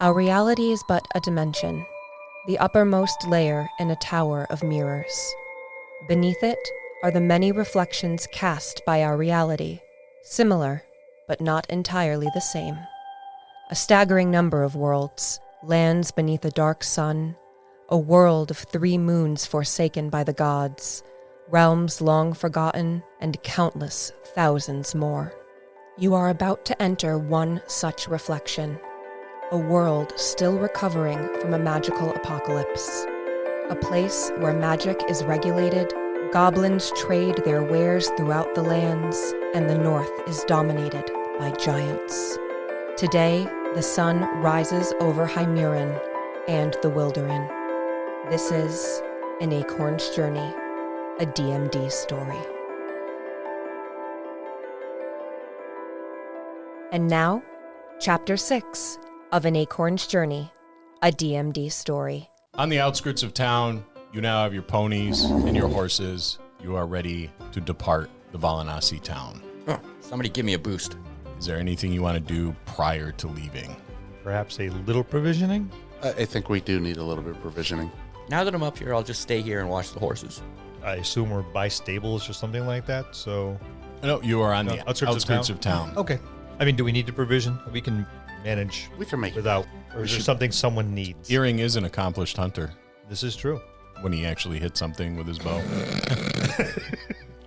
Our reality is but a dimension, the uppermost layer in a tower of mirrors. Beneath it are the many reflections cast by our reality, similar, but not entirely the same. A staggering number of worlds, lands beneath a dark sun, a world of 3 moons forsaken by the gods, realms long forgotten, and countless thousands more. You are about to enter one such reflection, a world still recovering from a magical apocalypse, a place where magic is regulated, goblins trade their wares throughout the lands, and the north is dominated by giants. Today, the sun rises over Heimurrin and the Wilderin. This is An Acorn's Journey, a DMD story. And now, Chapter 6 of An Acorn's Journey, a DMD story. On the outskirts of town, you now have your ponies and your horses. You are ready to depart the Varanasi town. Somebody give me a boost. Is there anything you want to do prior to leaving? Perhaps a little provisioning? I think we do need a little bit of provisioning. Now that I'm up here, I'll just stay here and watch the horses. I assume we're by stables or something like that, so... No, you are on the outskirts of town. Okay. I mean, do we need to provision? We can manage We can make it. without, or is there something someone needs? Iring is an accomplished hunter This is true. when he actually hits something with his bow.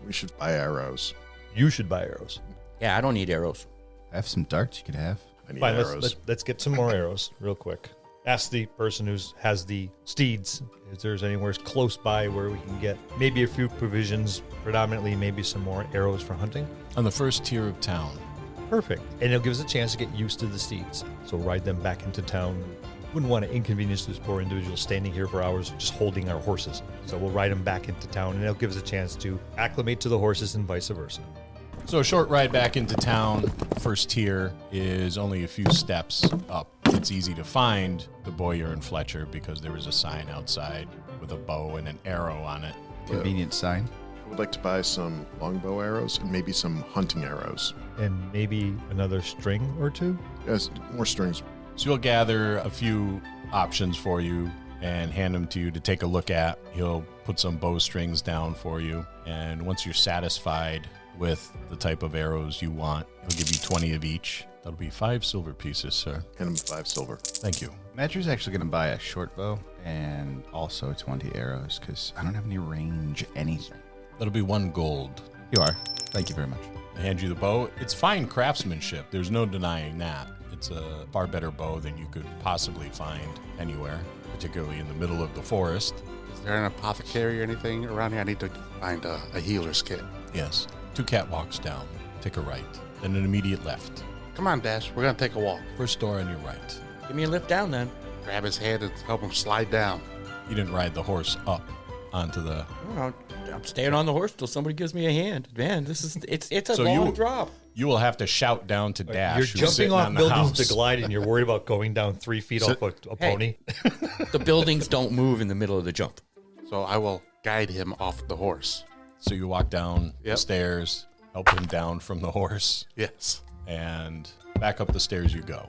We should buy arrows. You should buy arrows. Yeah, I don't need arrows. I have some darts you could have. I need Fine, arrows. let's get some more arrows real quick. Ask the person who has the steeds if there's anywhere close by where we can get maybe a few provisions, predominantly maybe some more arrows for hunting. On the first tier of town, Perfect. And it'll give us a chance to get used to the steeds. So ride them back into town. Wouldn't want to inconvenience this poor individual standing here for hours just holding our horses. So we'll ride them back into town and it'll give us a chance to acclimate to the horses and vice versa. so a short ride back into town. First tier is only a few steps up. It's easy to find the Boyer and Fletcher because there was a sign outside with a bow and an arrow on it. Convenient sign. I would like to buy some longbow arrows and maybe some hunting arrows. And maybe another string or two. Yes, more strings. So you'll gather a few options for you and hand them to you to take a look at. He'll put some bowstrings down for you. And once you're satisfied with the type of arrows you want, he'll give you 20 of each. That'll be 5 silver pieces, sir. Hand them 5 silver. Thank you. Madry's actually going to buy a short bow and also 20 arrows because I don't have any range anything. That'll be 1 gold. You are. Thank you very much. I hand you the bow. It's fine craftsmanship. There's no denying that. It's a far better bow than you could possibly find anywhere, particularly in the middle of the forest. Is there an apothecary or anything around here? I need to find a healer's kit. Yes. 2 catwalks down. Take a right, then an immediate left. Come on, Dash. We're going to take a walk. First door on your right. Give me a lift down then. Grab his hand and help him slide down. You didn't ride the horse up onto the... I'm staying on the horse till somebody gives me a hand. Man, it's a So long you- drop. You will have to shout down to Dash. You're who's jumping sitting off on the buildings house. to glide and you're worried about going down 3 feet off a Hey. pony. The buildings don't move in the middle of the jump. So I will guide him off the horse. So you walk down the Yep. stairs, help him down from the horse, Yes. and back up the stairs you go.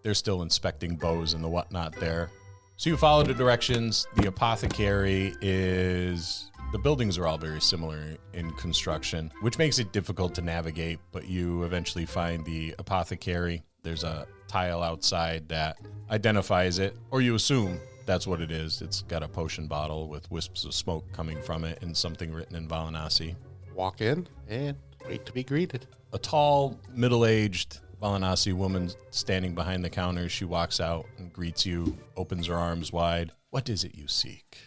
They're still inspecting bows and the whatnot there. So you follow the directions. The apothecary is... The buildings are all very similar in construction, which makes it difficult to navigate, but you eventually find the apothecary. There's a tile outside that identifies it, or you assume that's what it is. It's got a potion bottle with wisps of smoke coming from it and something written in Varanasi. Walk in and wait to be greeted. A tall, middle-aged Varanasi woman standing behind the counter. She walks out and greets you, opens her arms wide. What is it you seek?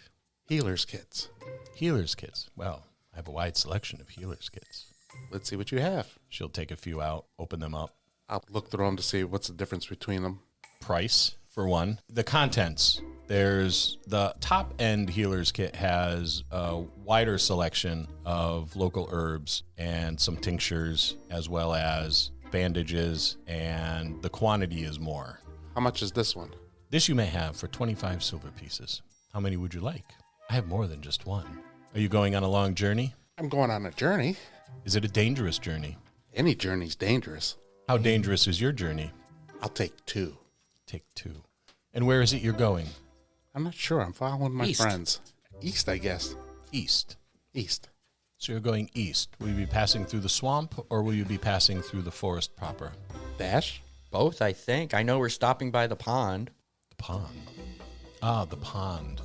Healer's kits. Healer's kits. Well, I have a wide selection of healer's kits. Let's see what you have. She'll take a few out, open them up. I'll look through them to see what's the difference between them. Price, for one. The contents. There's the top-end healer's kit has a wider selection of local herbs and some tinctures, as well as bandages, and the quantity is more. How much is this one? This you may have for 25 silver pieces. How many would you like? I have more than just one. Are you going on a long journey? I'm going on a journey. Is it a dangerous journey? Any journey's dangerous. How dangerous is your journey? I'll take 2. Take 2. And where is it you're going? I'm not sure. I'm following my East. friends. East, I guess. East. East. So you're going east. Will you be passing through the swamp, or will you be passing through the forest proper? Dash? Both, I think. I know we're stopping by the pond. The pond. Ah, the pond.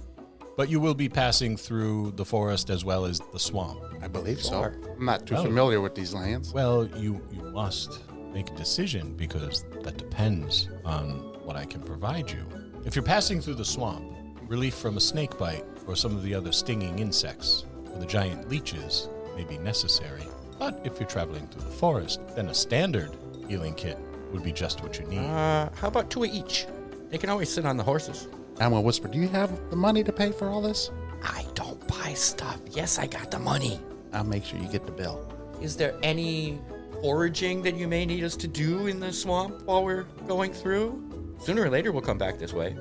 But you will be passing through the forest as well as the swamp. I believe Sure. so. I'm not too Oh. familiar with these lands. Well, you must make a decision because that depends on what I can provide you. If you're passing through the swamp, relief from a snake bite or some of the other stinging insects or the giant leeches may be necessary. But if you're traveling through the forest, then a standard healing kit would be just what you need. How about 2 each? They can always sit on the horses. I'm going to whisper, do you have the money to pay for all this? I don't buy stuff. Yes, I got the money. I'll make sure you get the bill. Is there any foraging that you may need us to do in the swamp while we're going through? Sooner or later, we'll come back this way.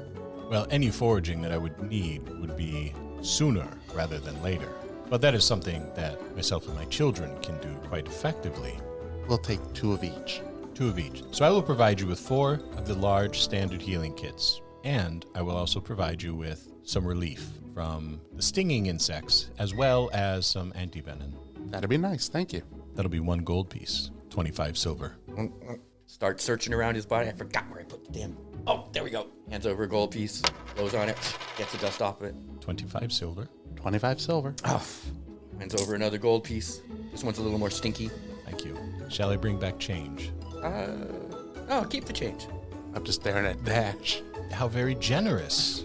Well, any foraging that I would need would be sooner rather than later. But that is something that myself and my children can do quite effectively. We'll take 2 of each. 2 of each. So I will provide you with 4 of the large standard healing kits. And I will also provide you with some relief from the stinging insects as well as some antivenom. That'd be nice. Thank you. That'll be 1 gold piece, 25 silver. Start searching around his body. I forgot where I put the damn... Oh, there we go. Hands over a gold piece. Blows on it. Gets the dust off of it. 25 silver. 25 silver. Oh. Hands over another gold piece. This one's a little more stinky. Thank you. Shall I bring back change? Oh, keep the change. I'm just staring at Dash. How very generous.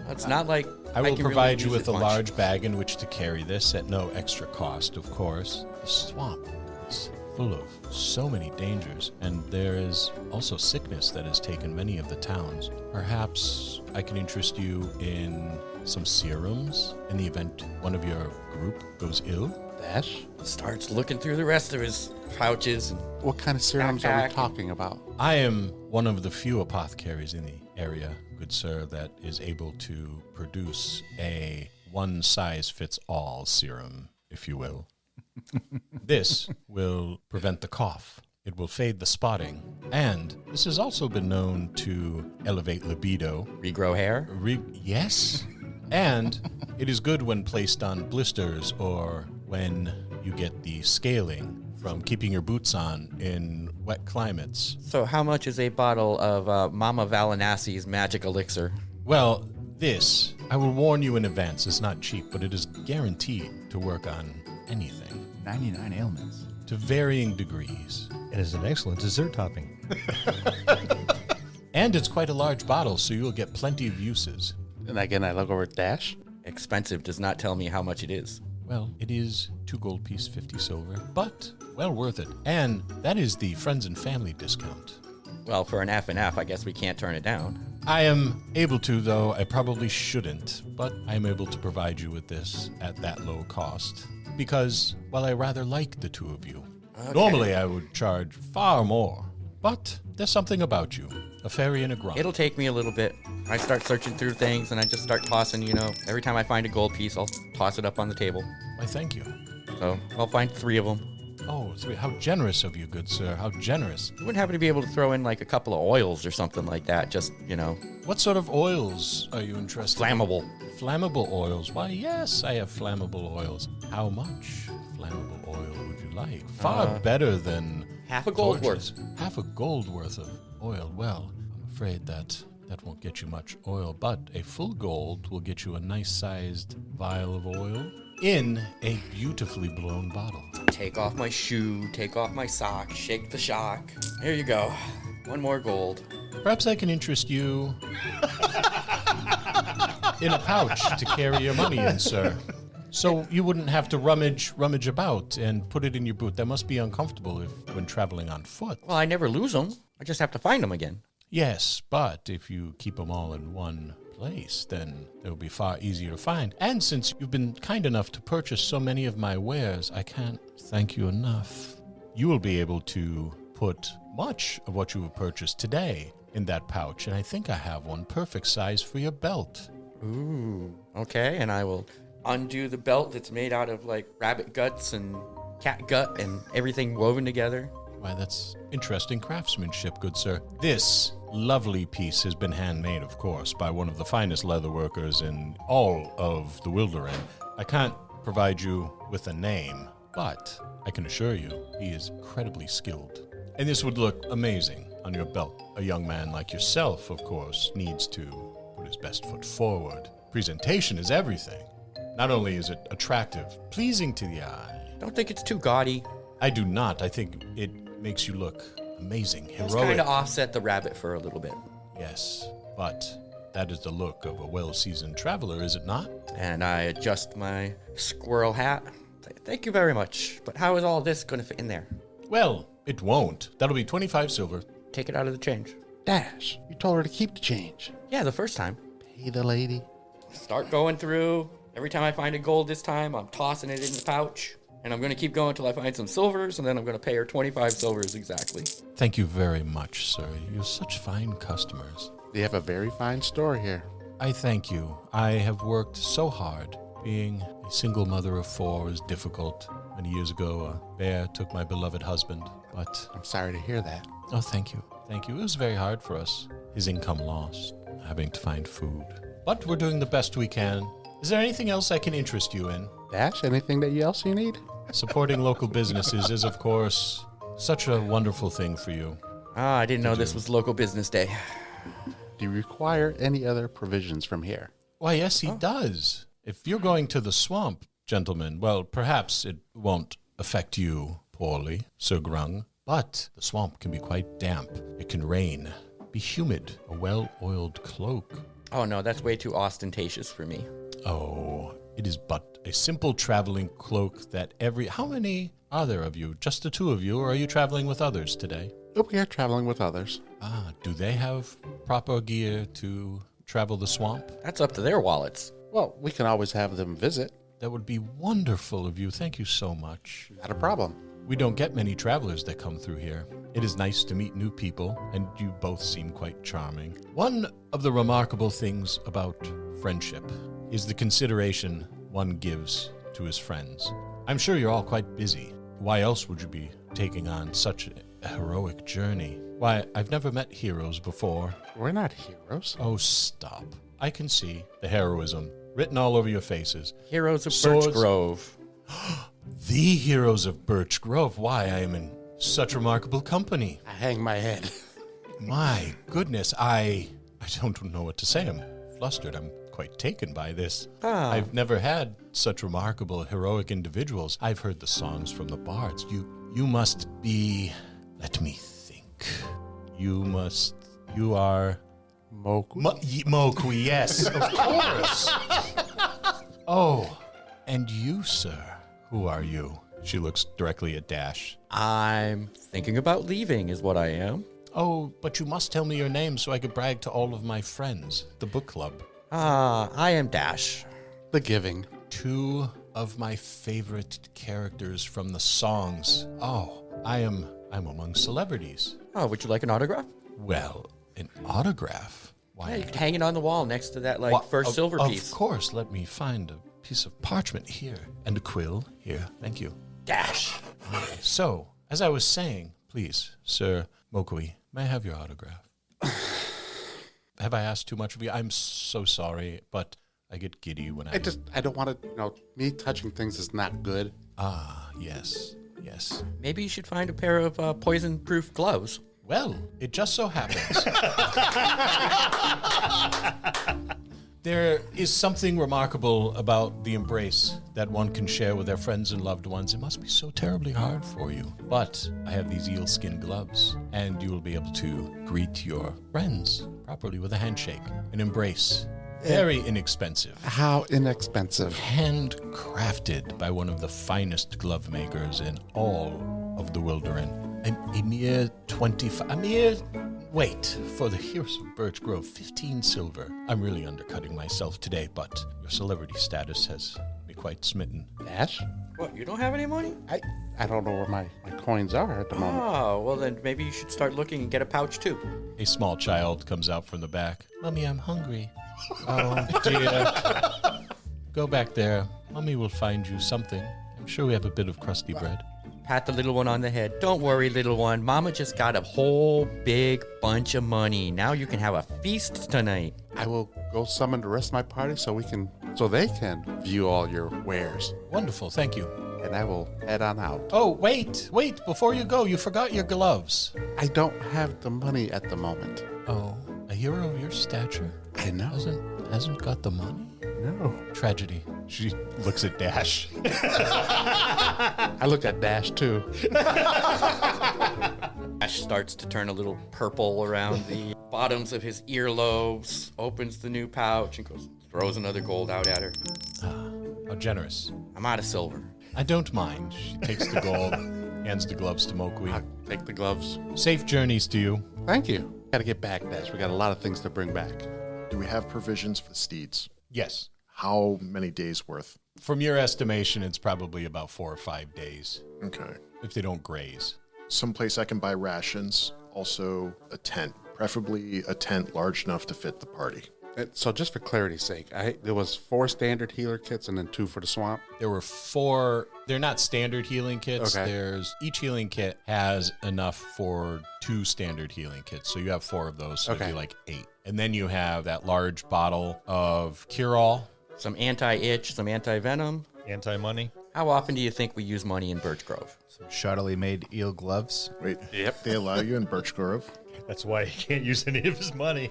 It's not like I will can provide really you use with it a much. large bag in which to carry this at no extra cost, of course. The swamp is full of so many dangers, and there is also sickness that has taken many of the towns. Perhaps I can interest you in some serums in the event one of your group goes ill. Dash? Starts looking through the rest of his pouches and What kind of serums are Backpack. we talking about? I am one of the few apothecaries in the area, good sir, that is able to produce a one-size-fits-all serum, if you will. This will prevent the cough. It will fade the spotting. And this has also been known to elevate libido. regrow hair. Yes. And it is good when placed on blisters or when you get the scaling from keeping your boots on in wet climates. So how much is a bottle of Mama Valanassi's magic elixir? Well, this, I will warn you in advance, is not cheap, but it is guaranteed to work on anything 99 ailments. to varying degrees. And is an excellent dessert topping. And it's quite a large bottle, so you'll get plenty of uses. And again, I look over at Dash. Expensive does not tell me how much it is. Well, it is 2 gold piece, 50 silver, but well worth it. And that is the friends and family discount. Well, for an F and F, I guess we can't turn it down. I am able to, though I probably shouldn't, but I am able to provide you with this at that low cost. Because, well, I rather like the 2 of you. Okay. Normally I would charge far more, but there's something about you. A fairy and a grunt. It'll take me a little bit. I start searching through things and I just start tossing, every time I find a gold piece, I'll toss it up on the table. Why, thank you. So I'll find 3 of them. Oh, 3. How generous of you, good sir. How generous. You wouldn't happen to be able to throw in like a couple of oils or something like that, just, What sort of oils are you interested in? flammable. Flammable oils. Why, yes, I have flammable oils. How much flammable oil would you like? Far better than half a gold torches. Half a gold worth of oil. Well, I'm afraid that won't get you much oil, but a full gold will get you a nice-sized vial of oil in a beautifully blown bottle. Take off my shoe, take off my sock, shake the shock. Here you go. 1 more gold. Perhaps I can interest you in a pouch to carry your money in, sir. So you wouldn't have to rummage about and put it in your boot. That must be uncomfortable when traveling on foot. Well, I never lose them. I just have to find them again. Yes, but if you keep them all in one place, then they'll be far easier to find. And since you've been kind enough to purchase so many of my wares, I can't thank you enough. You will be able to put much of what you have purchased today in that pouch, and I think I have one perfect size for your belt. Ooh. Okay, and I will undo the belt that's made out of like rabbit guts and cat gut and everything woven together. Why, that's interesting craftsmanship, good sir. This lovely piece has been handmade, of course, by one of the finest leather workers in all of the Wilderin. I can't provide you with a name, but I can assure you he is incredibly skilled. And this would look amazing on your belt. A young man like yourself, of course, needs to put his best foot forward. Presentation is everything. Not only is it attractive, pleasing to the eye. Don't think it's too gaudy. I do not. I think it makes you look amazing, Let's heroic. kind of offset the rabbit fur a little bit. Yes, but that is the look of a well-seasoned traveler, is it not? And I adjust my squirrel hat. Thank you very much. But how is all this going to fit in there? Well, it won't. That'll be 25 silver. Take it out of the change. Dash, you told her to keep the change. Yeah, the first time. Pay the lady. Start going through. Every time I find a gold this time, I'm tossing it in the pouch. And I'm going to keep going until I find some silvers, and then I'm going to pay her 25 silvers exactly. Thank you very much, sir. You're such fine customers. You have a very fine store here. I thank you. I have worked so hard. Being a single mother of 4 is difficult. Many years ago, a bear took my beloved husband, but... I'm sorry to hear that. Oh, thank you. Thank you. It was very hard for us. His income lost, having to find food. But we're doing the best we can. Is there anything else I can interest you in? Dash, anything that else you need? Supporting local businesses is, of course, such a wonderful thing for you. Ah, I didn't know this was local business day. Do you require any other provisions from here? Why, yes, he does. If you're going to the swamp, gentlemen, well, perhaps it won't affect you poorly, Sir Grung, but the swamp can be quite damp. It can rain, be humid, a well-oiled cloak. Oh, no, that's way too ostentatious for me. Oh, it is but a simple traveling cloak that How many are there of you? Just the 2 of you, or are you traveling with others today? Oh, we are traveling with others. Ah, do they have proper gear to travel the swamp? That's up to their wallets. Well, we can always have them visit. That would be wonderful of you. Thank you so much. Not a problem. We don't get many travelers that come through here. It is nice to meet new people, and you both seem quite charming. One of the remarkable things about friendship is the consideration one gives to his friends. I'm sure you're all quite busy. Why else would you be taking on such a heroic journey? Why, I've never met heroes before. We're not heroes. Oh, stop. I can see the heroism written all over your faces. Heroes of Swords. Birch Grove. The heroes of Birch Grove. Why, I am in such remarkable company. I hang my head. My goodness, I don't know what to say. I'm flustered. I'm quite taken by this. I've never had such remarkable, heroic individuals. I've heard the songs from the bards. You must be... Let me think. You are... Moku. Moku, yes, of course. Oh, and you, sir, who are you? She looks directly at Dash. I'm thinking about leaving is what I am. Oh, but you must tell me your name so I could brag to all of my friends, the book club. I am Dash. The giving. 2 of my favorite characters from the songs. Oh, I'm among celebrities. Oh, would you like an autograph? Well, an autograph? Why? Yeah, you can hang it on the wall next to that first silver piece. Of course, let me find a piece of parchment here and a quill here. Thank you. Dash. So, as I was saying, please, Sir Mokui, may I have your autograph? Have I asked too much of you? I'm so sorry, but I get giddy when I don't want to, me touching things is not good. Ah, yes. Maybe you should find a pair of poison-proof gloves. Well, it just so happens. There is something remarkable about the embrace that one can share with their friends and loved ones. It must be so terribly hard for you. But I have these eel-skin gloves, and you will be able to greet your friends properly with a handshake, an embrace. Very inexpensive. How inexpensive. Handcrafted by one of the finest glove makers in all of the Wilderin. A mere 25... Wait, for the Heroes of Birch Grove, 15 silver. I'm really undercutting myself today, but your celebrity status has me quite smitten. Dash? What, you don't have any money? I don't know where my coins are at the moment. Oh, well then maybe you should start looking and get a pouch too. A small child comes out from the back. Mommy, I'm hungry. Oh, dear. Go back there. Mommy will find you something. I'm sure we have a bit of crusty bread. pat the little one on the head. Don't worry, little one. Mama just got a whole big bunch of money. Now you can have a feast tonight. I will go summon the rest of my party so they can view all your wares. Wonderful, thank you. And I will head on out. Oh, wait, before you go, you forgot your gloves. I don't have the money at the moment. Oh, a hero of your stature I know. hasn't got the money? No. Tragedy. She looks at Dash. I look at Dash too. Ash starts to turn a little purple around the bottoms of his earlobes, opens the new pouch, and throws another gold out at her. How generous. I'm out of silver. I don't mind. She takes the gold, hands the gloves to Mokwi. I'll take the gloves. Safe journeys to you. Thank you. Gotta get back, Dash. We got a lot of things to bring back. Do we have provisions for the steeds? Yes. How many days worth? From your estimation, it's probably about 4 or 5 days, Okay. if they don't graze. Someplace I can buy rations. Also, a tent. Preferably a tent large enough to fit the party. So just for clarity's sake, there was 4 standard healer kits and then 2 for the swamp. There were 4. They're not standard healing kits. Okay. Each healing kit has enough for 2 standard healing kits. So you have 4 of those. So it'd be like 8. And then you have that large bottle of cure-all. Some anti-itch, some anti-venom. Anti-money. How often do you think we use money in Birch Grove? Some shoddily made eel gloves. Wait. Yep. They allow you in Birch Grove? That's why he can't use any of his money.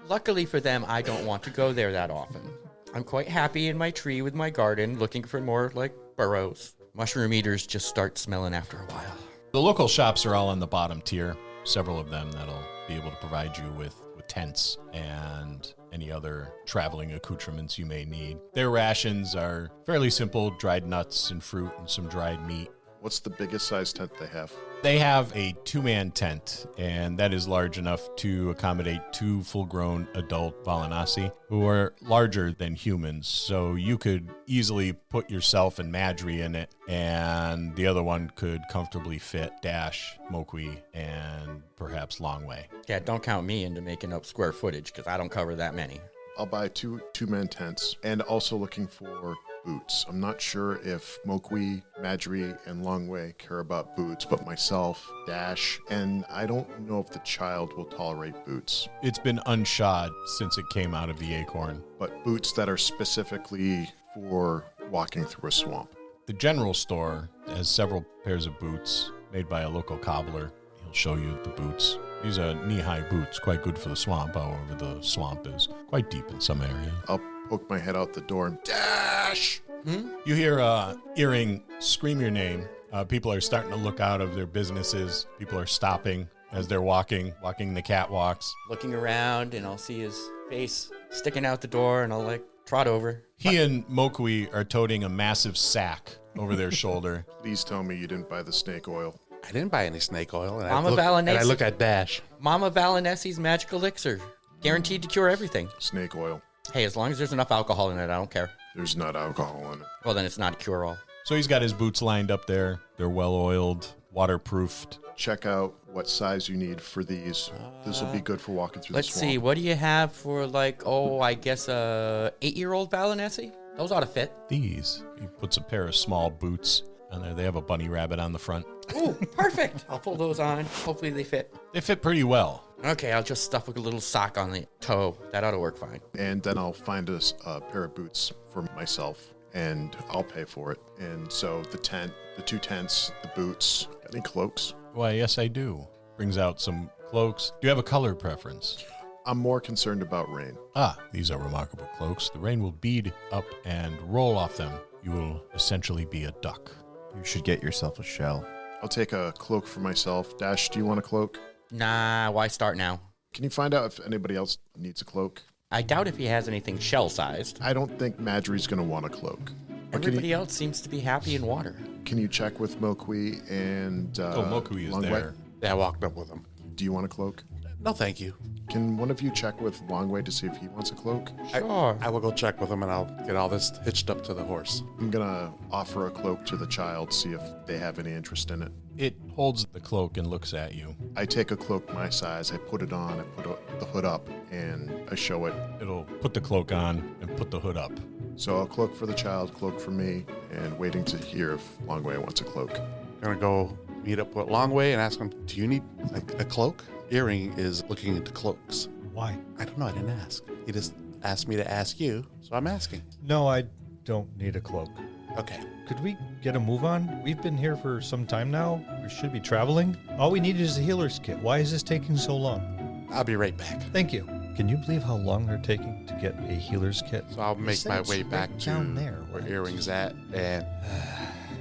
Luckily for them, I don't want to go there that often. I'm quite happy in my tree with my garden, looking for more like burrows. Mushroom eaters just start smelling after a while. The local shops are all on the bottom tier. Several of them that'll be able to provide you with tents and any other traveling accoutrements you may need. Their rations are fairly simple, dried nuts and fruit and some dried meat. What's the biggest size tent they have? They have a 2-man tent, and that is large enough to accommodate 2 full-grown adult Valinasi, who are larger than humans. So you could easily put yourself and Madry in it, and the other one could comfortably fit Dash, Mokwi, and perhaps Longwei. Yeah, don't count me into making up square footage, because I don't cover that many. I'll buy 2-man tents, and also looking for boots. I'm not sure if Mokwi, Madry, and Longwei care about boots, but myself, Dash, and I don't know if the child will tolerate boots. It's been unshod since it came out of the Acorn. But boots that are specifically for walking through a swamp. The general store has several pairs of boots made by a local cobbler. He'll show you the boots. These are knee-high boots, quite good for the swamp. However, the swamp is quite deep in some areas. I'll poke my head out the door and Dash! You hear Iring scream your name. People are starting to look out of their businesses. People are stopping as they're walking the catwalks. Looking around, and I'll see his face sticking out the door, and I'll trot over. He and Mokwi are toting a massive sack over their shoulder. Please tell me you didn't buy the snake oil. I didn't buy any snake oil. And Mama I look at Dash. Mama Valinesi's magic elixir. Guaranteed to cure everything. Snake oil. Hey, as long as there's enough alcohol in it, I don't care. There's not alcohol in it. Well, then it's not a cure-all. So he's got his boots lined up there. They're well-oiled, waterproofed. Check out what size you need for these. This will be good for walking through the Let's swamp. see. What do you have for I guess a 8-year-old Valinesi? Those ought to fit. These. He puts a pair of small boots on there. They have a bunny rabbit on the front. Ooh, perfect. I'll pull those on. Hopefully they fit. They fit pretty well. Okay, I'll just stuff a little sock on the toe. That ought to work fine. And then I'll find a pair of boots for myself, and I'll pay for it. And so the tent, the 2 tents, the boots. Got any cloaks? Why, yes, I do. Brings out some cloaks. Do you have a color preference? I'm more concerned about rain. These are remarkable cloaks. The rain will bead up and roll off them. You will essentially be a duck. You should get yourself a shell. I'll take a cloak for myself. Dash, do you want a cloak? Nah, why start now? Can you find out if anybody else needs a cloak? I doubt if he has anything shell-sized. I don't think Madry's going to want a cloak. But Everybody else seems to be happy in water. Can you check with Mokwi and Mokwi is Longwei? there. Yeah, I walked up with him. Do you want a cloak? No, thank you. Can one of you check with Longwei to see if he wants a cloak? Sure. I will go check with him and I'll get all this hitched up to the horse. I'm going to offer a cloak to the child, see if they have any interest in it. It holds the cloak and looks at you. I take a cloak my size, I put it on, I put the hood up, and I show it. It'll put the cloak on and put the hood up. So I'll cloak for the child, cloak for me, and waiting to hear if Longwei wants a cloak. Gonna go meet up with Longwei and ask him, do you need a cloak? Iring is looking into cloaks. Why? I don't know, I didn't ask. He just asked me to ask you, so I'm asking. No, I don't need a cloak. Okay. Could we get a move on? We've been here for some time now. We should be traveling. All we need is a healer's kit. Why is this taking so long? I'll be right back. Thank you. Can you believe how long they're taking to get a healer's kit? So I'll make my way back to down there. where Iring's at, and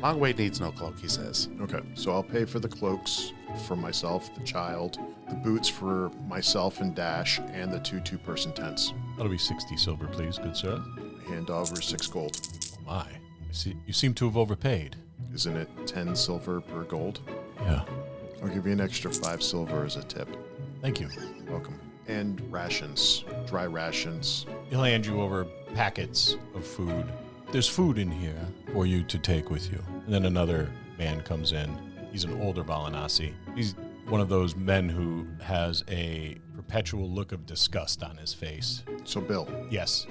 Longwei needs no cloak, he says. Okay, so I'll pay for the cloaks for myself, the child, the boots for myself and Dash, and the two-person tents. That'll be 60 silver, please, good sir. Hand over 6 gold. Oh my. You seem to have overpaid. Isn't it 10 silver per gold? Yeah. I'll give you an extra 5 silver as a tip. Thank you. Welcome. And rations, dry rations. He'll hand you over packets of food. There's food in here for you to take with you. And then another man comes in. He's an older Valinasi. He's one of those men who has a perpetual look of disgust on his face. So Bill. Yes.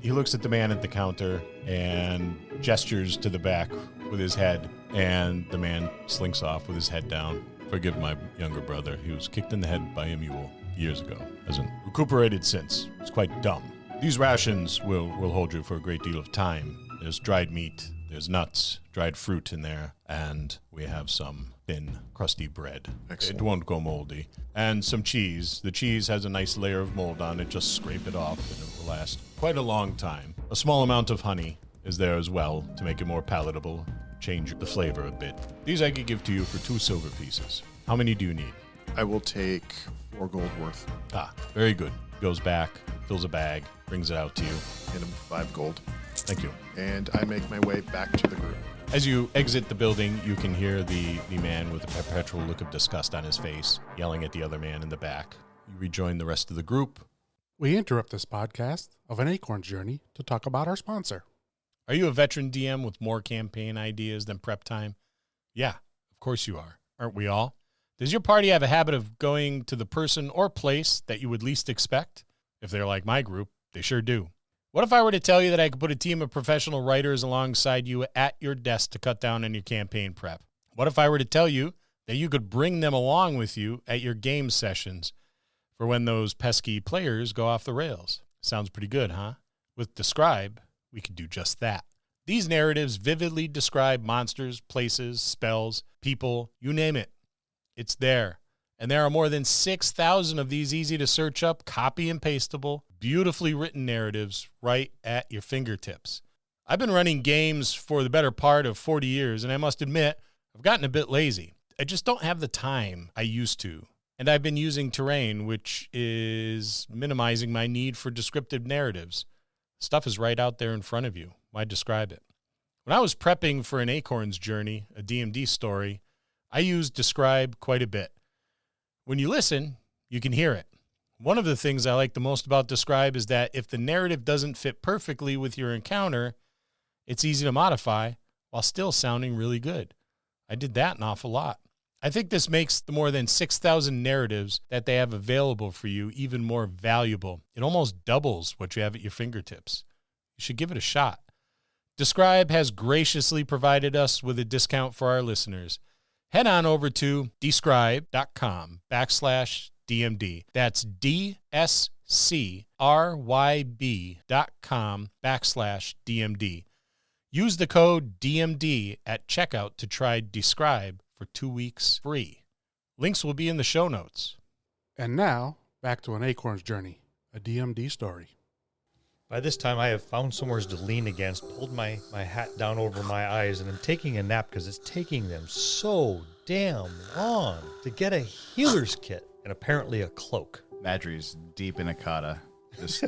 He looks at the man at the counter and gestures to the back with his head, and the man slinks off with his head down. Forgive my younger brother. He was kicked in the head by a mule years ago. Hasn't recuperated since. He's quite dumb. These rations will hold you for a great deal of time. There's dried meat, there's nuts, dried fruit in there, and we have some thin, crusty bread. Excellent. It won't go moldy. And some cheese. The cheese has a nice layer of mold on it. Just scrape it off and it will last quite a long time. A small amount of honey is there as well to make it more palatable, change the flavor a bit. These I could give to you for 2 silver pieces. How many do you need? I will take 4 gold worth. Ah, very good. Goes back, fills a bag, brings it out to you. Hand him 5 gold. Thank you. And I make my way back to the group. As you exit the building, you can hear the man with a perpetual look of disgust on his face yelling at the other man in the back. You rejoin the rest of the group. We interrupt this podcast of an Acorn journey to talk about our sponsor. Are you a veteran DM with more campaign ideas than prep time? Yeah, of course you are. Aren't we all? Does your party have a habit of going to the person or place that you would least expect? If they're like my group, they sure do. What if I were to tell you that I could put a team of professional writers alongside you at your desk to cut down on your campaign prep? What if I were to tell you that you could bring them along with you at your game sessions for when those pesky players go off the rails? Sounds pretty good, huh? With Describe, we could do just that. These narratives vividly describe monsters, places, spells, people, you name it. It's there. And there are more than 6,000 of these easy to search up, copy and pastable, beautifully written narratives right at your fingertips. I've been running games for the better part of 40 years, and I must admit, I've gotten a bit lazy. I just don't have the time I used to. And I've been using terrain, which is minimizing my need for descriptive narratives. Stuff is right out there in front of you. Why describe it? When I was prepping for an Acorn's journey, a DMD story, I used Describe quite a bit. When you listen, you can hear it. One of the things I like the most about Describe is that if the narrative doesn't fit perfectly with your encounter, it's easy to modify while still sounding really good. I did that an awful lot. I think this makes the more than 6,000 narratives that they have available for you even more valuable. It almost doubles what you have at your fingertips. You should give it a shot. Describe has graciously provided us with a discount for our listeners. Head on over to describe.com/DMD. That's DSCRYB.com/DMD. Use the code DMD at checkout to try Describe for 2 weeks free. Links will be in the show notes. And now, back to an Acorn's journey, a DMD story. By this time, I have found somewhere to lean against, pulled my hat down over my eyes, and I'm taking a nap because it's taking them so damn long to get a healer's kit and apparently a cloak. Madry's deep in a kata. Just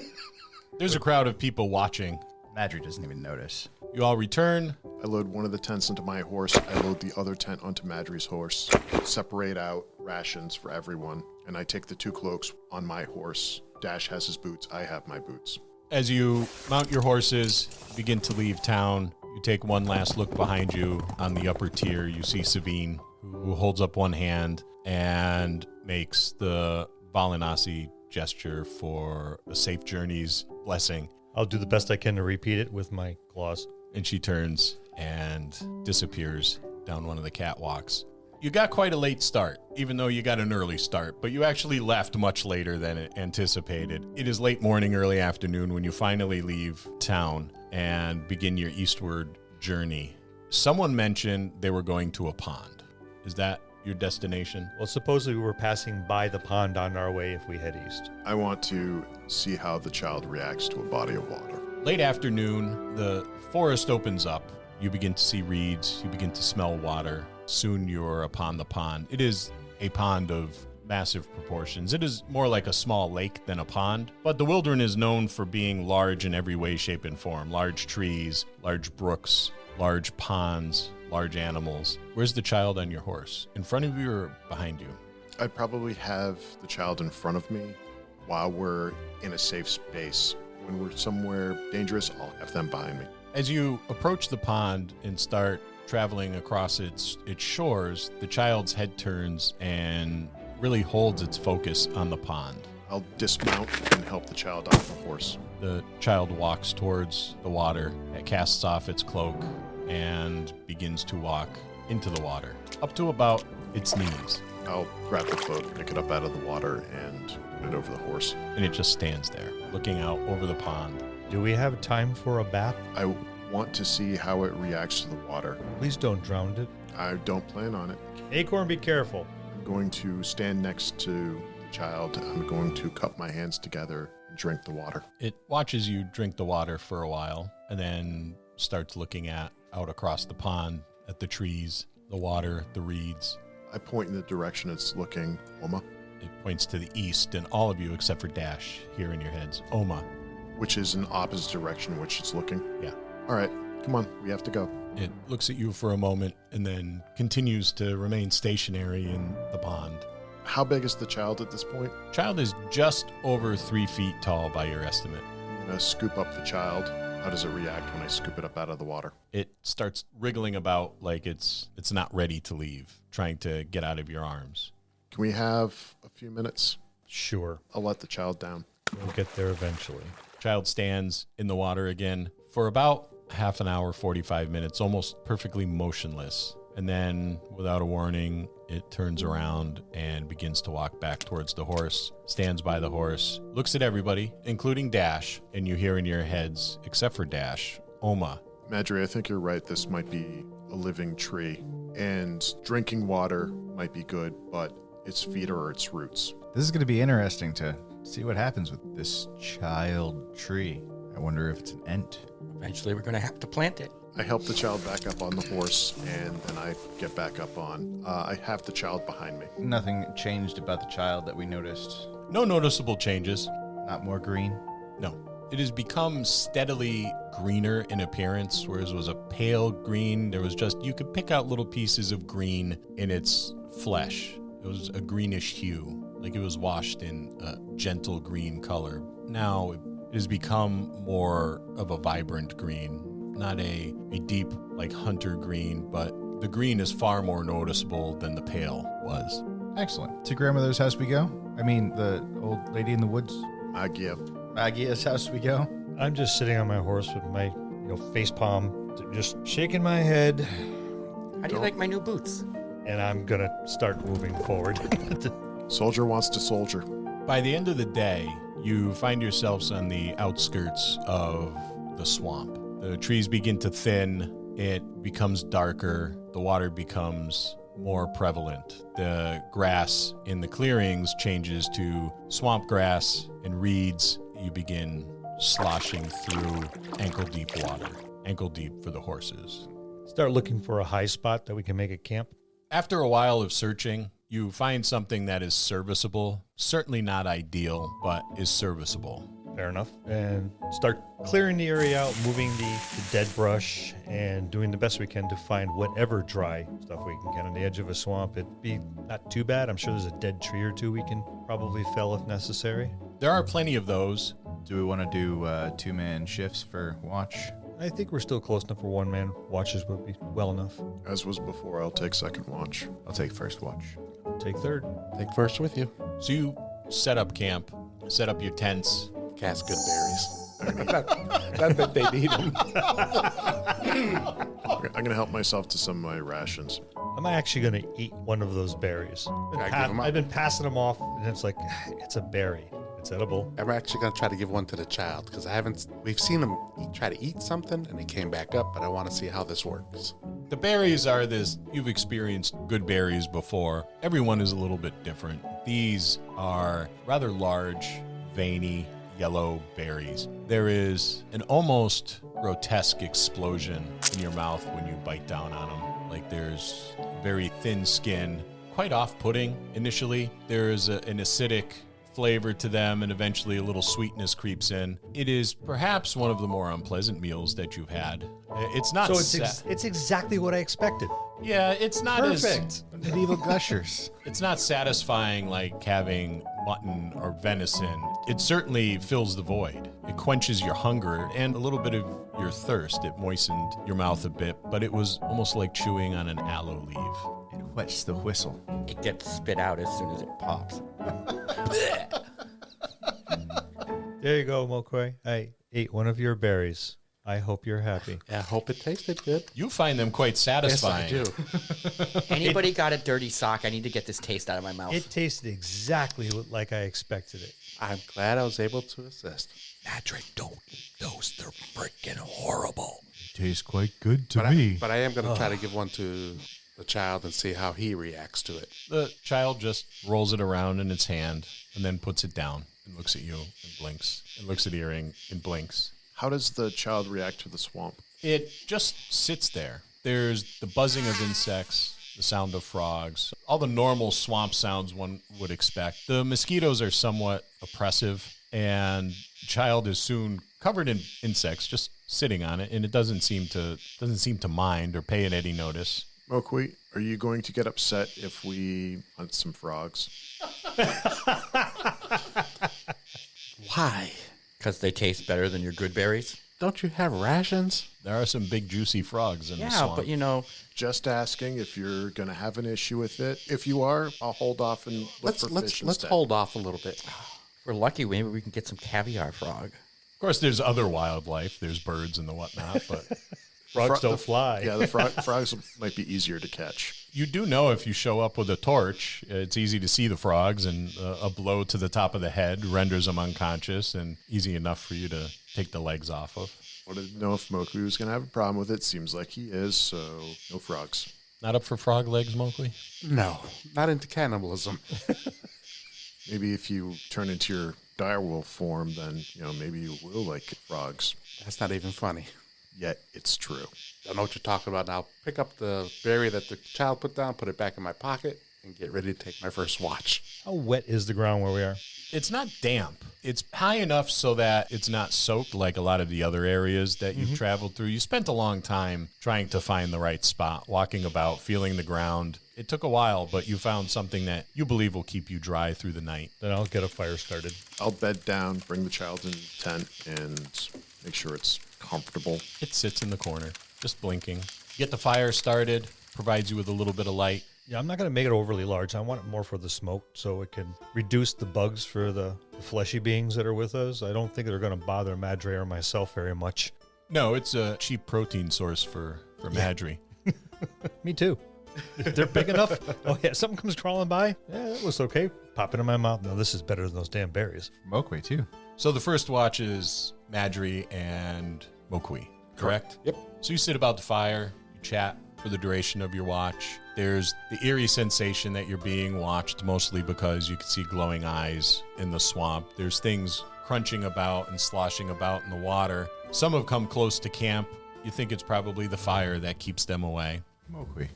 There's a crowd of people watching. Madry doesn't even notice. You all return. I load one of the tents onto my horse. I load the other tent onto Madry's horse. Separate out rations for everyone. And I take the 2 cloaks on my horse. Dash has his boots. I have my boots. As you mount your horses, begin to leave town, you take one last look behind you. On the upper tier, you see Savine, who holds up one hand and makes the Valinasi gesture for a safe journey's blessing. I'll do the best I can to repeat it with my claws. And she turns and disappears down one of the catwalks. You got quite a late start, even though you got an early start, but you actually left much later than anticipated. It is late morning, early afternoon when you finally leave town and begin your eastward journey. Someone mentioned they were going to a pond. Is that your destination? Well, supposedly we were passing by the pond on our way if we head east. I want to see how the child reacts to a body of water. Late afternoon, the forest opens up. You begin to see reeds. You begin to smell water. Soon you're upon the pond. It is a pond of massive proportions. It is more like a small lake than a pond, but the wilderness is known for being large in every way, shape, and form. Large trees, large brooks, large ponds, large animals. Where's the child on your horse? In front of you or behind you? I'd probably have the child in front of me while we're in a safe space. When we're somewhere dangerous, I'll have them behind me. As you approach the pond and start traveling across its shores, the child's head turns and really holds its focus on the pond. I'll dismount and help the child off the horse. The child walks towards the water. It casts off its cloak and begins to walk into the water, up to about its knees. I'll grab the cloak, pick it up out of the water, and put it over the horse. And it just stands there, looking out over the pond. Do we have time for a bath? I want to see how it reacts to the water. Please don't drown it. I don't plan on it. Acorn, be careful. I'm going to stand next to the child. I'm going to cup my hands together and drink the water. It watches you drink the water for a while and then starts looking out across the pond at the trees, the water, the reeds. I point in the direction it's looking. Oma. It points to the east, and all of you except for Dash hear in your heads, Oma. Which is in opposite direction in which it's looking. Yeah. All right, come on, we have to go. It looks at you for a moment and then continues to remain stationary in the pond. How big is the child at this point? Child is just over 3 feet tall by your estimate. I'm going to scoop up the child. How does it react when I scoop it up out of the water? It starts wriggling about like it's not ready to leave, trying to get out of your arms. Can we have a few minutes? Sure. I'll let the child down. We'll get there eventually. Child stands in the water again for about half an hour, 45 minutes, almost perfectly motionless. And then, without a warning, it turns around and begins to walk back towards the horse, stands by the horse, looks at everybody, including Dash, and you hear in your heads, except for Dash, Oma. Madry, I think you're right. This might be a living tree, and drinking water might be good, but its feet are its roots. This is going to be interesting to see what happens with this child tree. I wonder if it's an ent. Eventually, we're going to have to plant it. I help the child back up on the horse, and then I get back up on. I have the child behind me. Nothing changed about the child that we noticed. No noticeable changes. Not more green. No. It has become steadily greener in appearance, whereas it was a pale green. There was just, you could pick out little pieces of green in its flesh. It was a greenish hue, like it was washed in a gentle green color. Now it has become more of a vibrant green. Not a deep, like hunter green, but the green is far more noticeable than the pale was. Excellent. To grandmother's house we go? I mean, the old lady in the woods? Magya. Magya's house we go? I'm just sitting on my horse with my face palm, just shaking my head, How do you like my new boots? and I'm going to start moving forward. Soldier wants to soldier. By the end of the day, you find yourselves on the outskirts of the swamp. The trees begin to thin, it becomes darker, the water becomes more prevalent. The grass in the clearings changes to swamp grass and reeds. You begin sloshing through ankle-deep water, ankle-deep for the horses. Start looking for a high spot that we can make a camp. After a while of searching, you find something that is serviceable, certainly not ideal, but is serviceable. Fair enough. And start clearing the area out, moving the dead brush, and doing the best we can to find whatever dry stuff we can get on the edge of a swamp. It'd be not too bad. I'm sure there's a dead tree or two we can probably fell if necessary. There are plenty of those. Do we want to do two-man shifts for watch? I think we're still close enough for one-man watches would be well enough. As was before, I'll take second watch. I'll take first watch. Take third. Take first with you. So you set up camp, set up your tents. Cast good berries. Not that they need them. I'm going to help myself to some of my rations. I'm actually going to eat one of those berries. I've been passing them off, and it's like, it's a berry. It's edible. I'm actually going to try to give one to the child because we've seen him try to eat something and he came back up, but I want to see how this works. The berries are you've experienced good berries before. Everyone is a little bit different. These are rather large, veiny, yellow berries. There is an almost grotesque explosion in your mouth when you bite down on them. Like there's very thin skin, quite off-putting initially. There's an acidic flavor to them, and eventually a little sweetness creeps in. It is perhaps one of the more unpleasant meals that you've had. It's not. So it's exactly what I expected. Yeah, it's not Perfect. Medieval gushers. It's not satisfying like having mutton or venison. It certainly fills the void. It quenches your hunger and a little bit of your thirst. It moistened your mouth a bit, but it was almost like chewing on an aloe leaf. It wets the whistle. It gets spit out as soon as it pops. There you go, Mokwe. I ate one of your berries. I hope you're happy. Yeah, I hope it tasted good. You find them quite satisfying. Yes, I do. Anybody got a dirty sock? I need to get this taste out of my mouth. It tasted exactly like I expected it. I'm glad I was able to assist. Madry, don't eat those. They're freaking horrible. Tastes quite good to But I am going to try to give one to the child and see how he reacts to it. The child just rolls it around in its hand and then puts it down and looks at you and blinks and looks at Iring and blinks. How does the child react to the swamp? It just sits there. There's the buzzing of insects, the sound of frogs, all the normal swamp sounds one would expect. The mosquitoes are somewhat oppressive, and the child is soon covered in insects, just sitting on it, and it doesn't seem to mind or pay it any notice. Mokwe, are you going to get upset if we hunt some frogs? Why? Because they taste better than your good berries? Don't you have rations? There are some big juicy frogs in the swamp. But you know, Just asking if you're going to have an issue with it. If you are, I'll hold off and look for fish Let's instead. hold off a little bit. if we're lucky, maybe we can get some caviar frog. Of course, there's other wildlife. There's birds and the whatnot, but Frogs Fro- don't fly. Yeah, the frogs might be easier to catch. you do know if you show up with a torch, it's easy to see the frogs, and a blow to the top of the head renders them unconscious and easy enough for you to take the legs off of. Wanted to know if Mokwe was going to have a problem with it. Seems like he is, so no frogs. Not up for frog legs, Mowgli? No, not into cannibalism. Maybe if you turn into your direwolf form, then, maybe you will like frogs. That's not even funny. Yet it's true. Don't know what you're talking about now. Pick up the berry that the child put down, put it back in my pocket, and get ready to take my first watch. How wet is the ground where we are? It's not damp. It's high enough so that it's not soaked like a lot of the other areas that you've traveled through. You spent a long time trying to find the right spot, walking about, feeling the ground. It took a while, but you found something that you believe will keep you dry through the night. Then I'll get a fire started. I'll bed down, bring the child in the tent, and make sure it's comfortable. It sits in the corner, just blinking. Get the fire started, provides you with a little bit of light. Yeah, I'm not going to make it overly large. I want it more for the smoke so it can reduce the bugs for the fleshy beings that are with us. I don't think they're going to bother Madry or myself very much. No, it's a cheap protein source for Madry. Me too. If they're big enough. Oh, yeah, something comes crawling by. Yeah, that was okay. Pop it in my mouth. No, this is better than those damn berries. Mokwe, too. So the first watch is Madry and Mokwe, correct? Yep. So you sit about the fire, you chat for the duration of your watch. There's the eerie sensation that you're being watched, mostly because you can see glowing eyes in the swamp. There's things crunching about and sloshing about in the water. Some have come close to camp. You think it's probably the fire that keeps them away. Mokwe,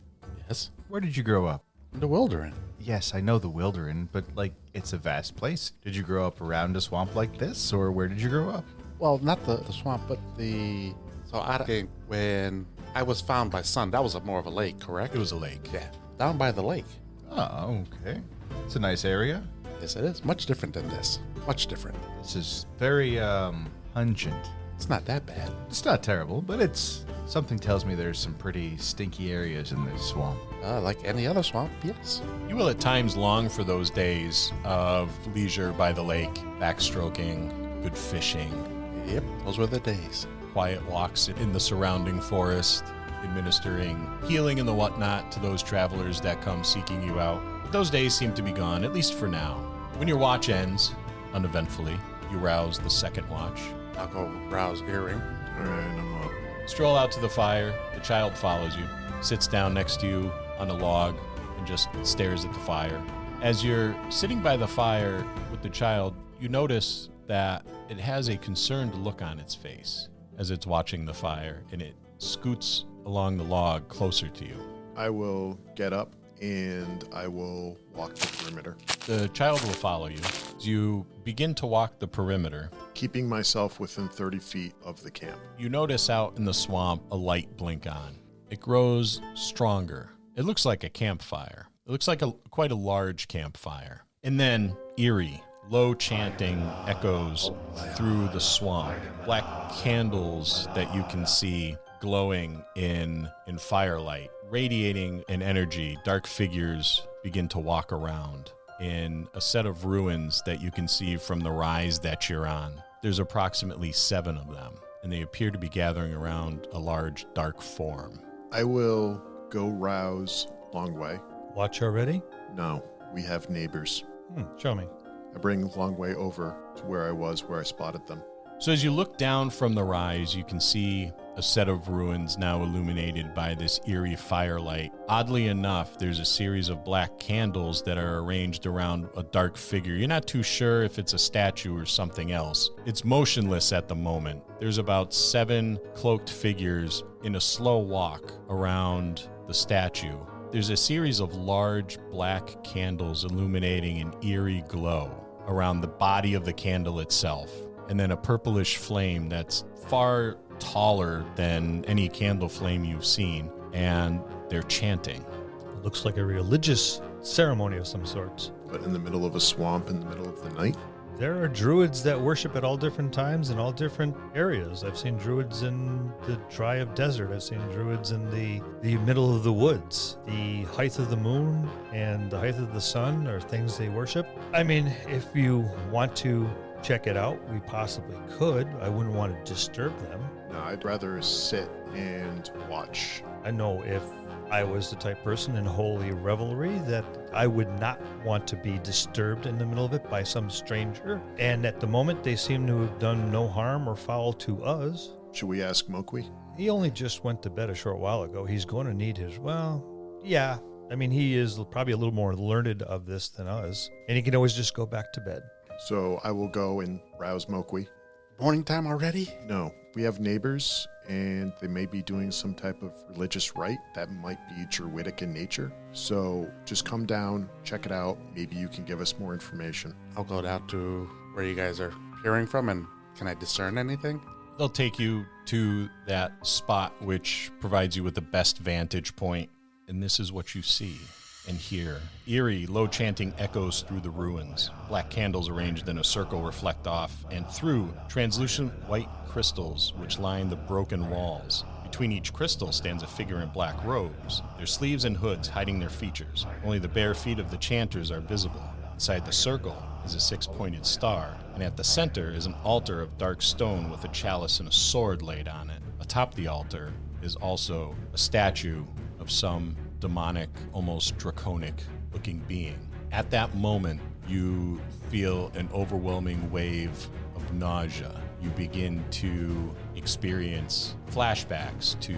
Yes. where did you grow up? In the wilderness. Yes, I know the Wilderin, but, it's a vast place. Did you grow up around a swamp like this, or where did you grow up? Well, not the swamp, but the... So I think when I was found by Sun, that was more of a lake, correct? It was a lake. Yeah. Down by the lake. Oh, okay. It's a nice area. Yes, it is. Much different than this. Much different. This is very, pungent. It's not that bad. It's not terrible, but it's... Something tells me there's some pretty stinky areas in this swamp. Like any other swamp, yes. You will at times long for those days of leisure by the lake, backstroking, good fishing. Yep, those were the days. Quiet walks in the surrounding forest, administering healing and the whatnot to those travelers that come seeking you out. But those days seem to be gone, at least for now. When your watch ends, uneventfully, you rouse the second watch. I'll go rouse Iring. All right, I'm up. Stroll out to the fire. The child follows you, sits down next to you on a log, and just stares at the fire. As you're sitting by the fire with the child, you notice that it has a concerned look on its face as it's watching the fire, and it scoots along the log closer to you. I will get up and I will walk the perimeter, The child will follow you. As you begin to walk the perimeter, keeping myself within 30 feet of the camp. you notice out in the swamp a light blink on. It grows stronger. It looks like a campfire. It looks like quite a large campfire. And then eerie, low chanting echoes through the swamp. Black candles that you can see glowing in firelight, radiating an energy. Dark figures begin to walk around in a set of ruins that you can see from the rise that you're on. There's approximately 7 of them, and they appear to be gathering around a large dark form. I will go rouse Longwei. Watch already? No, we have neighbors. Show me. I bring Longwei over to where I was, where I spotted them. So as you look down from the rise, you can see a set of ruins now illuminated by this eerie firelight. Oddly enough, there's a series of black candles that are arranged around a dark figure. You're not too sure if it's a statue or something else. It's motionless at the moment. There's about 7 cloaked figures in a slow walk around the statue. There's a series of large black candles illuminating an eerie glow around the body of the candle itself, and then a purplish flame that's far taller than any candle flame you've seen, and they're chanting. It looks like a religious ceremony of some sorts. But in the middle of a swamp in the middle of the night? There are druids that worship at all different times in all different areas. I've seen druids in the dry of desert. I've seen druids in the middle of the woods. The height of the moon and the height of the sun are things they worship. I mean, if you want to check it out, we possibly could. I wouldn't want to disturb them. No, I'd rather sit and watch. I know if I was the type person in holy revelry that I would not want to be disturbed in the middle of it by some stranger. And at the moment, they seem to have done no harm or foul to us. Should we ask Mokwi? He only just went to bed a short while ago. He's going to need his, yeah. I mean, he is probably a little more learned of this than us. And he can always just go back to bed. So I will go and rouse Mokwi. Morning time already? No, we have neighbors, and they may be doing some type of religious rite that might be druidic in nature. So just come down, check it out. Maybe you can give us more information. I'll go down to where you guys are hearing from, and can I discern anything? They'll take you to that spot which provides you with the best vantage point, and this is what you see and hear. Eerie, low chanting echoes through the ruins. Black candles arranged in a circle reflect off and through translucent white crystals which line the broken walls. Between each crystal stands a figure in black robes, their sleeves and hoods hiding their features. Only the bare feet of the chanters are visible. Inside the circle is a 6-pointed star, and at the center is an altar of dark stone with a chalice and a sword laid on it. Atop the altar is also a statue of some demonic, almost draconic-looking being. At that moment, you feel an overwhelming wave of nausea. You begin to experience flashbacks to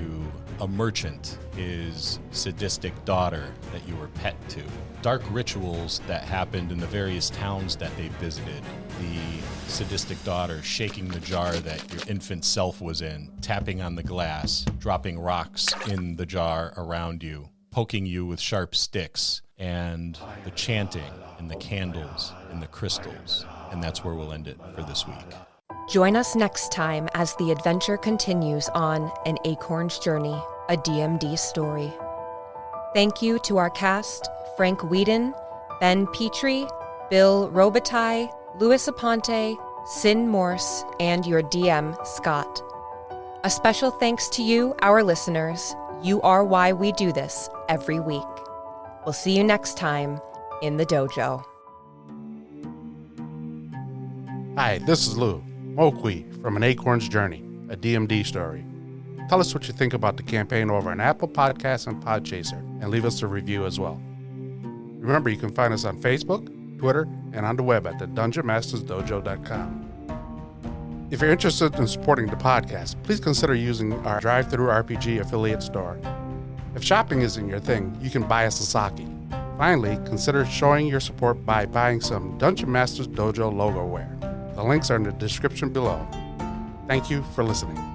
a merchant, his sadistic daughter that you were pet to. Dark rituals that happened in the various towns that they visited. The sadistic daughter shaking the jar that your infant self was in, tapping on the glass, dropping rocks in the jar around you, poking you with sharp sticks, and the chanting and the candles and the crystals. And that's where we'll end it for this week. Join us next time as the adventure continues on An Acorn's Journey, a DMD story. Thank you to our cast, Frank Weiden, Ben Petrie, Bill Robitaille, Louis Aponte, Sin Morse, and your DM, Scott. A special thanks to you, our listeners. You are why we do this every week. We'll see you next time in the dojo. Hi, this is Lou. Mokwi from An Acorn's Journey, a DMD story. Tell us what you think about the campaign over on Apple Podcasts and Podchaser, and leave us a review as well. Remember, you can find us on Facebook, Twitter, and on the web at thedungeonmastersdojo.com. If you're interested in supporting the podcast, please consider using our Drive-Thru RPG affiliate store. If shopping isn't your thing, you can buy us a sake. Finally, consider showing your support by buying some Dungeon Masters Dojo logo wear. The links are in the description below. Thank you for listening.